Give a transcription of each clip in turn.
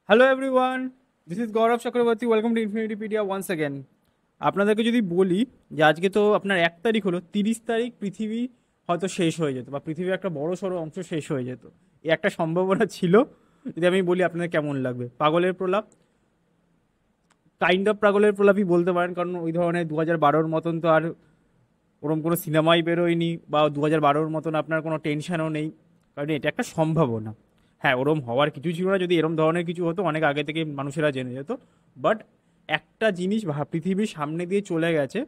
Hello everyone, this is Gaurav Chakraborty. Welcome to Infinitipedia once again. আপনাদেরকে যদি বলি যে আজকে তো আপনার 1 তারিখ হলো, 30 তারিখ পৃথিবী হয়তো শেষ হয়ে যেত বা পৃথিবীর একটা বড় সড়ো অংশ শেষ হয়ে যেত, এই একটা সম্ভাবনা ছিল। যদি আমি বলি আপনাদের কেমন লাগবে? পাগলের প্রলাপ, কাইন্ড অফ পাগলের প্রলাপই বলতে পারেন, কারণ ওই ধরনের 2012-র মতন তো আর ওরকম কোনো সিনেমাই বেরোয়নি, বা 2012-র মতন আপনার কোনো টেনশনও নেই, কারণ এটা একটা সম্ভাবনা। হ্যাঁ, ওরম হওয়ার কিছু ছিল না, যদি এরম ধরনের কিছু হতো অনেক আগে থেকে মানুষেরা জেনে যেত। বাট একটা জিনিস পৃথিবীর সামনে দিয়ে চলে গেছে,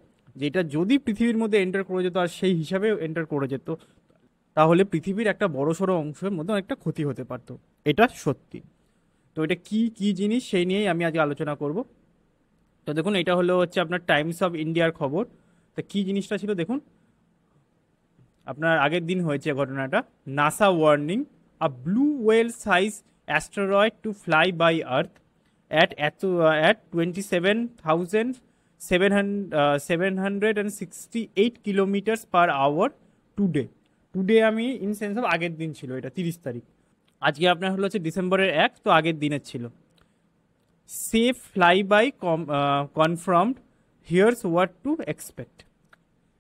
যেটা যদি পৃথিবীর মধ্যে এন্টার করে যেত আর সেই হিসাবে এন্টার করে যেত, তাহলে পৃথিবীর একটা বড়সড় অংশের মধ্যে একটা ক্ষতি হতে পারতো। এটা সত্যি। তো এটা কি কি জিনিস সেই নিয়েই আমি আজকে আলোচনা করব। তো দেখুন, এটা হলো হচ্ছে আপনার টাইমস অফ ইন্ডিয়ার খবর। তা কি জিনিসটা ছিল দেখুন, আপনার আগের দিন হয়েছে ঘটনাটা। NASA warning, a blue whale size asteroid to fly by earth at 27,768 kilometres per hour today. Today আমি ইন সেন্স অফ আগের দিন ছিল, এটা 30 তারিখ। আজকে আপনার হলো হচ্ছে ডিসেম্বরের 1, তো আগের দিনের ছিল। Safe fly by confirmed, here's what to expect.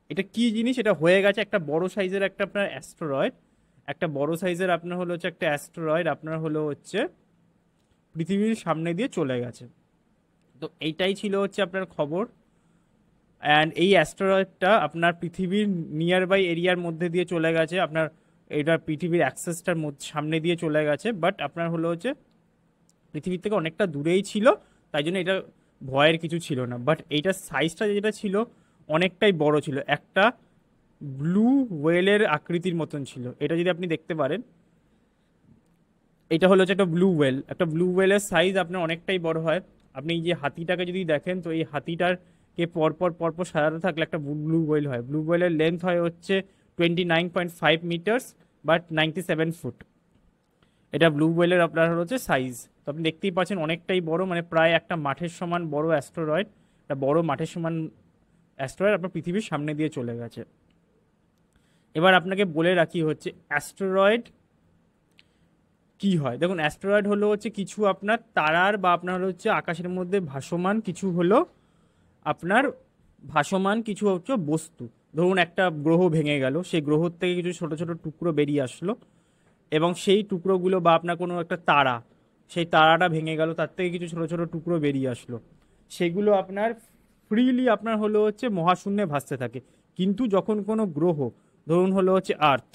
এটা কি জিনিস? এটা হয়ে গেছে একটা বড় সাইজের একটা আপনার অ্যাস্টেরয়েড, একটা বড় সাইজের আপনার হলো হচ্ছে একটা অ্যাস্টেরয়েড আপনার হলো হচ্ছে পৃথিবীর সামনে দিয়ে চলে গেছে। তো এইটাই ছিল হচ্ছে আপনার খবর। অ্যান্ড এই অ্যাস্টেরয়েডটা আপনার পৃথিবীর নিয়ার বাই এরিয়ার মধ্যে দিয়ে চলে গেছে, আপনার এটা পৃথিবীর অ্যাক্সেসটার মধ্যে সামনে দিয়ে চলে গেছে, বাট আপনার হলো হচ্ছে পৃথিবীর থেকে অনেকটা দূরেই ছিল। তাই জন্য এটা ভয়ের কিছু ছিল না, বাট এইটার সাইজটা যেটা ছিল অনেকটাই বড় ছিল, একটা ব্লু ওয়েলের আকৃতির মতন ছিল। এটা যদি আপনি দেখতে পারেন, এটা হলো হচ্ছে একটা ব্লু ওয়েল। একটা ব্লু ওয়েলের সাইজ আপনার অনেকটাই বড় হয়। আপনি এই যে হাতিটাকে যদি দেখেন, তো এই হাতিটার কে পরপর পরপর সাজাতে থাকলে একটা ব্লু ওয়েল হয়। ব্লু ওয়েলের লেন্থ হয় হচ্ছে 29.5 মিটার্স, বাট 97 ফুট। এটা ব্লু ওয়েলের আপনার হচ্ছে সাইজ। তো আপনি দেখতেই পাচ্ছেন অনেকটাই বড়, মানে প্রায় একটা মাঠের সমান বড় অ্যাস্টেরয়েড। একটা বড় মাঠের সমান অ্যাস্টেরয়েড আপনার পৃথিবীর সামনে দিয়ে চলে গেছে। এবার আপনাকে বলে রাখি হচ্ছে অ্যাস্টেরয়েড কি হয়। দেখুন, অ্যাস্টেরয়েড হলো হচ্ছে কিছু আপনার তারার বা আপনার হচ্ছে আকাশের মধ্যে ভাসমান কিছু হলো আপনার ভাসমান কিছু হচ্ছে বস্তু। ধরুন একটা গ্রহ ভেঙে গেল, সেই গ্রহ থেকে কিছু ছোট ছোট টুকরো বেরিয়ে আসলো, এবং সেই টুকরোগুলো বা আপনার কোনো একটা তারা, সেই তারাটা ভেঙে গেল, তার থেকে কিছু ছোট ছোট টুকরো বেরিয়ে আসলো। সেগুলো আপনার ফ্রিলি আপনার হলো হচ্ছে মহাশূন্যে ভাসতে থাকে। কিন্তু যখন কোনো গ্রহ, ধরুন হলো হচ্ছে আর্থ,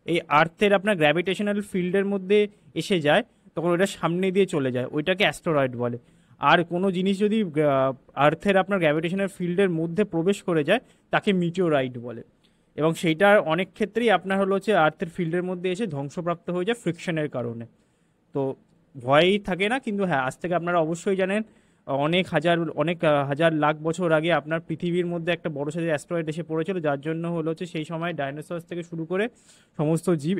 এই আর্থের আপনার গ্র্যাভিটেশনাল ফিল্ডের মধ্যে এসে যায়, তখন ওইটা সামনে দিয়ে চলে যায়, ওইটাকে অ্যাস্টেরয়েড বলে। আর কোনো জিনিস যদি আর্থের আপনার গ্র্যাভিটেশনাল ফিল্ডের মধ্যে প্রবেশ করে যায়, তাকে মিটিওরাইট বলে। এবং সেইটার অনেক ক্ষেত্রেই আপনার হলো হচ্ছে আর্থের ফিল্ডের মধ্যে এসে ধ্বংসপ্রাপ্ত হয়ে যায় ফ্রিকশনের কারণে। তো ভয়ই থাকে না, কিন্তু হ্যাঁ, আজ থেকে আপনারা অবশ্যই জানেন অনেক হাজার লাখ বছর আগে আপনার পৃথিবীর মধ্যে একটা বড় সাইজের অ্যাস্ট্রয়েড এসে পড়েছিল, যার জন্য হলো হচ্ছে সেই সময় ডাইনোসরস থেকে শুরু করে সমস্ত জীব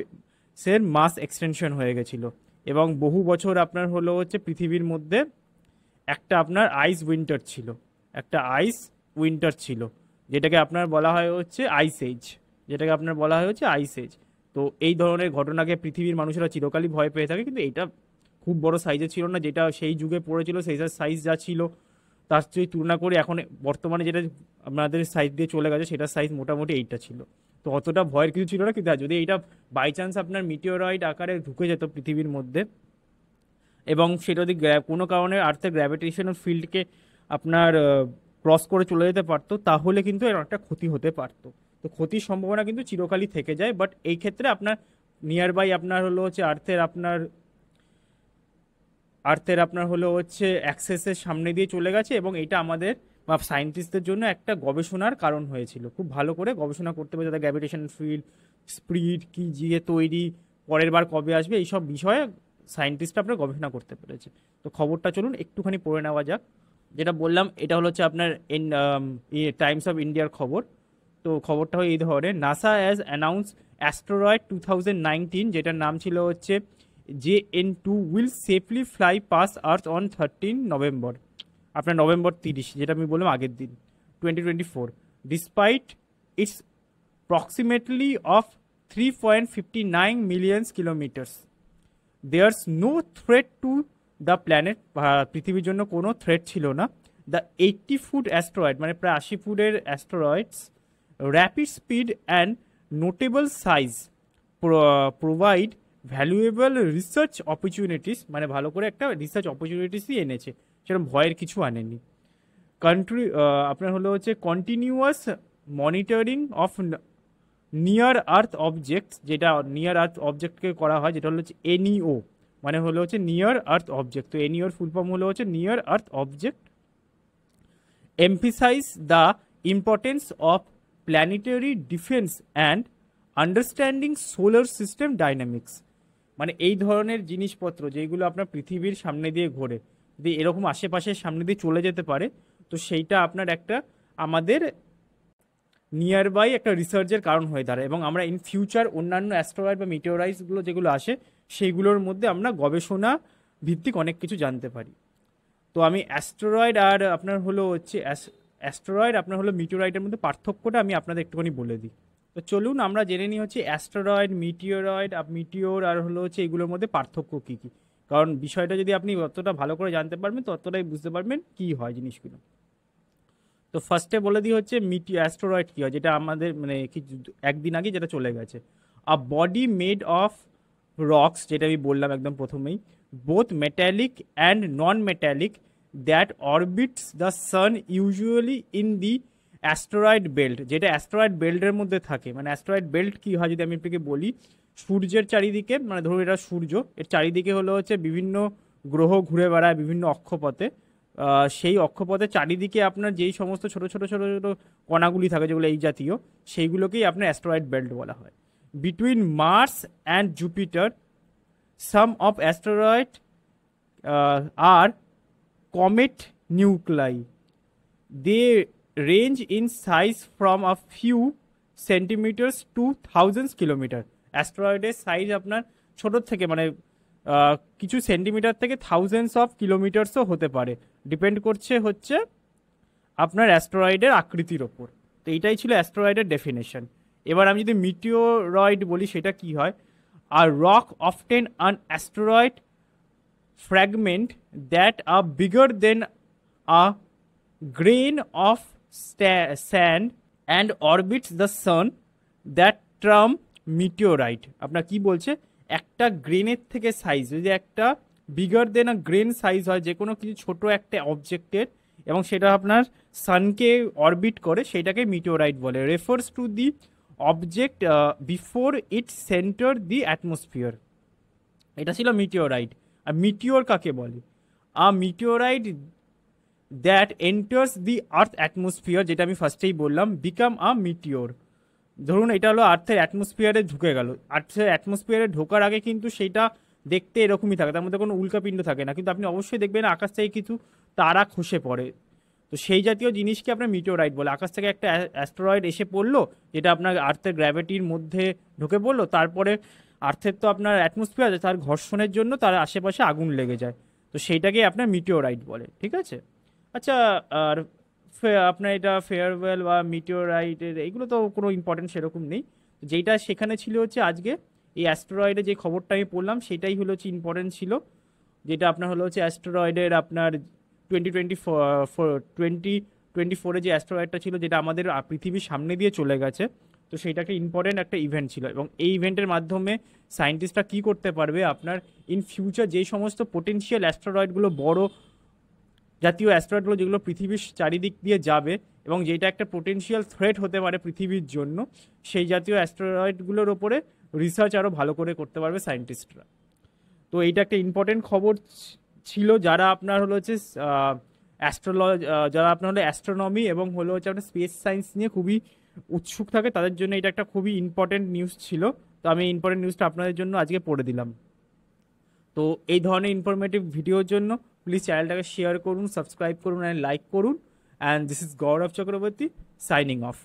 সের মাস এক্সটেনশন হয়ে গেছিল। এবং বহু বছর আপনার হলো হচ্ছে পৃথিবীর মধ্যে একটা আপনার আইস উইন্টার ছিল, একটা আইস উইন্টার ছিল, যেটাকে আপনার বলা হয় হচ্ছে আইস এজ, যেটাকে আপনার বলা হয় হচ্ছে আইস এজ। তো এই ধরনের ঘটনাকে পৃথিবীর মানুষেরা চিরকালই ভয় পেয়ে থাকে, কিন্তু এটা খুব বড় সাইজের ছিল না, যেটা সেই যুগে পড়েছিল সেই সাইজ যা ছিল তার যদি তুলনা করে এখন বর্তমানে যেটা আমাদের সাইজ দিয়ে চলে গেছে, সেটার সাইজ মোটামুটি এইটা ছিল। তো অতটা ভয়ের কিছু ছিল না, কিন্তু হ্যাঁ, যদি এইটা বাই চান্স আপনার মিটিওরয়েড আকারে ঢুকে যেত পৃথিবীর মধ্যে, এবং সেটা যদি কোনো কারণে আর্থের গ্র্যাভিটেশনাল ফিল্ডকে আপনার ক্রস করে চলে যেতে পারতো, তাহলে কিন্তু এর একটা ক্ষতি হতে পারতো। তো ক্ষতির সম্ভাবনা কিন্তু চিরকালই থেকে যায়, বাট এই ক্ষেত্রে আপনার নিয়ার বাই আপনার হলো হচ্ছে আর্থের আপনার হলো হচ্ছে অ্যাক্সেসের সামনে দিয়ে চলে গেছে, এবং এটা আমাদের বা সায়েন্টিস্টদের জন্য একটা গবেষণার কারণ হয়েছিল। খুব ভালো করে গবেষণা করতে পারে তাদের গ্র্যাভিটেশন ফিল্ড, স্পিড কি দিয়ে তৈরি, পরের বার কবে আসবে, এইসব বিষয়ে সায়েন্টিস্টরা আপনার গবেষণা করতে পেরেছে। তো খবরটা চলুন একটুখানি পড়ে নেওয়া যাক। যেটা বললাম, এটা হলো হচ্ছে আপনার টাইমস অফ ইন্ডিয়ার খবর। তো খবরটা হয় এই ধরনের: নাসা অ্যাজ অ্যানাউন্স অ্যাস্ট্রয়েড 2019, যেটার নাম ছিল হচ্ছে JN2 will safely fly pass Earth on 13 November. আপনার নভেম্বর 30, যেটা আমি বললাম আগের দিন, 2024। Despite its proximately of 3.59 million kilometres, there's no threat to the planet, পৃথিবীর জন্য কোনো থ্রেট ছিল না। দ্য 80 ফুট অ্যাস্ট্রয়েড, মানে প্রায় 80 ফুটের asteroids, rapid speed and notable size provide valuable research opportunities, মানে ভালো করে একটা রিসার্চ অপরচুনিটিসই এনেছে, সেরকম ভয়ের কিছু আনেনি। কান্ট্রি আপনার হলো হচ্ছে continuous monitoring of near earth objects, যেটা নিয়ার আর্থ অবজেক্টকে করা হয়, যেটা হলো হচ্ছে এনইও, মানে হলো হচ্ছে নিয়ার আর্থ অবজেক্ট। তো এনইওর ফুল ফর্ম হলো হচ্ছে near Earth object. Emphasise the importance of planetary defence and understanding solar system dynamics, মানে এই ধরনের জিনিসপত্র যেগুলো আপনার পৃথিবীর সামনে দিয়ে ঘোরে, যদি এরকম আশেপাশের সামনে দিয়ে চলে যেতে পারে, তো সেইটা আপনার একটা আমাদের নিয়ার বাই একটা রিসার্চের কারণ হয়ে দাঁড়ায়, এবং আমরা ইন ফিউচার অন্যান্য অ্যাস্ট্রয়েড বা মিটিওরাইটসগুলো যেগুলো আসে সেইগুলোর মধ্যে আমরা গবেষণা ভিত্তিক অনেক কিছু জানতে পারি। তো আমি অ্যাস্টেরয়েড আর আপনার হলো হচ্ছে অ্যাস্টেরয়েড আপনার হলো মিটিওরাইটের মধ্যে পার্থক্যটা আমি আপনাদের একটুখানি বলে দিই। তো চলুন আমরা জেনে নিই হচ্ছে অ্যাস্টেরয়েড, মিটিওর আর হলো হচ্ছে এগুলোর মধ্যে পার্থক্য কী কী, কারণ বিষয়টা যদি আপনি অতটা ভালো করে জানতে পারবেন ততটাই বুঝতে পারবেন কী হয় জিনিসগুলো। তো ফার্স্টে বলে দিই হচ্ছে অ্যাস্টেরয়েড কী হয়, যেটা আমাদের মানে একদিন আগে যেটা চলে গেছে। A body made of rocks, যেটা আমি বললাম একদম প্রথমেই, both metallic and non metallic, that orbits the sun usually in the asteroid belt, যেটা অ্যাস্টেরয়েড বেল্টের মধ্যে থাকে। মানে অ্যাস্টেরয়েড বেল্ট কী হয় যদি আমি আপনাকে বলি, সূর্যের চারিদিকে, মানে ধরুন এটা সূর্য, এর চারিদিকে হলো হচ্ছে বিভিন্ন গ্রহ ঘুরে বেড়ায় বিভিন্ন অক্ষপথে। সেই অক্ষপথের চারিদিকে আপনার যেই সমস্ত ছোট ছোট ছোট ছোট কণাগুলি থাকে যেগুলো এই জাতীয়, সেইগুলোকেই আপনার অ্যাস্টেরয়েড বেল্ট বলা হয়। Between Mars and Jupiter, some of asteroid আর comet nuclei, they range in size from a few centimetres to thousands kilometre. অ্যাস্টেরয়েডের সাইজ আপনার ছোটোর থেকে মানে কিছু সেন্টিমিটার থেকে থাউজেন্ডস অফ কিলোমিটার্সও হতে পারে, ডিপেন্ড করছে হচ্ছে আপনার অ্যাস্টেরয়েডের আকৃতির ওপর। তো এইটাই ছিল অ্যাস্টেরয়েডের ডেফিনেশন। এবার আমি যদি মিটিওরয়েড বলি সেটা কি হয়, আর rock often an asteroid fragment that are bigger than a grain of sand and orbits the sun, that term meteorite। আপনার কি বলছে, একটা গ্রেনের থেকে সাইজ যদি একটা বিগার দেন আ গ্রেন সাইজ হয়, যে কোনো কিছু ছোট একটা অবজেক্টের, এবং সেটা আপনার সানকে অরবিট করে, সেটাকে মিটিওরাইট বলে। Refers to the object before it enter the atmosphere. এটা ছিল মিটিওরাইট। আর মিটিওর কাকে বলে, a meteorite that enters the Earth atmosphere, যেটা আমি ফার্স্টেই বললাম, বিকাম আ মিটিওর। ধরুন এটা হলো আর্থের অ্যাটমসফিয়ারে ঢুকে গেল, আর্থের অ্যাটমসফিয়ারে ঢোকার আগে কিন্তু সেইটা দেখতে এরকমই থাকে, তার মধ্যে কোনো উল্কাপিণ্ড থাকে না, কিন্তু আপনি অবশ্যই দেখবেন আকাশ থেকে কিছু তারা খসে পড়ে। তো সেই জাতীয় জিনিসকে আপনার মিটিওরাইট বলে। আকাশ থেকে একটা অ্যাস্টেরয়েড এসে পড়লো, যেটা আপনার আর্থের গ্র্যাভিটির মধ্যে ঢুকে পড়লো, তারপরে আর্থের তো আপনার অ্যাটমসফিয়ার আছে, তার ঘর্ষণের জন্য তার আশেপাশে আগুন লেগে যায়, তো সেইটাকেই আপনার মিটিওরাইট বলে। ঠিক আছে, আচ্ছা। আর আপনার এটা ফেয়ারওয়েল বা মিটিওরাইটের এইগুলো তো কোনো ইম্পর্টেন্ট সেরকম নেই। যেইটা সেখানে ছিল হচ্ছে আজকে এই অ্যাস্টেরয়েডে যে খবরটা আমি পড়লাম সেটাই হলো হচ্ছে ইম্পর্টেন্ট ছিল, যেটা আপনার হলো হচ্ছে অ্যাস্টেরয়েডের আপনার 2024 যে অ্যাস্টেরয়েডটা ছিল, যেটা আমাদের পৃথিবীর সামনে দিয়ে চলে গেছে, তো সেইটা একটা ইম্পর্টেন্ট একটা ইভেন্ট ছিল। এবং এই ইভেন্টের মাধ্যমে সায়েন্টিস্টরা কী করতে পারবে, আপনার ইন ফিউচার যেই সমস্ত পোটেনশিয়াল অ্যাস্টেরয়েডগুলো, বড় জাতীয় অ্যাস্টেরয়েডগুলো যেগুলো পৃথিবীর চারিদিক দিয়ে যাবে এবং যেটা একটা পোটেনশিয়াল থ্রেট হতে পারে পৃথিবীর জন্য, সেই জাতীয় অ্যাস্টেরয়েডগুলোর ওপরে রিসার্চ আরও ভালো করে করতে পারবে সায়েন্টিস্টরা। তো এইটা একটা ইম্পর্টেন্ট খবর ছিল যারা আপনার হলো হচ্ছে যারা আপনার হলো অ্যাস্ট্রোনমি এবং হলো হচ্ছে আপনার স্পেস সায়েন্স নিয়ে খুবই উৎসুক থাকে, তাদের জন্য এটা একটা খুবই ইম্পর্টেন্ট নিউজ ছিল। তো আমি ইম্পর্টেন্ট নিউজটা আপনাদের জন্য আজকে পড়ে দিলাম। তো এই ধরনের ইনফরমেটিভ ভিডিওর জন্য প্লিজ চ্যানেলটাকে শেয়ার করুন, সাবস্ক্রাইব করুন অ্যান্ড লাইক করুন। And this is Gaurav Chakraborty signing of.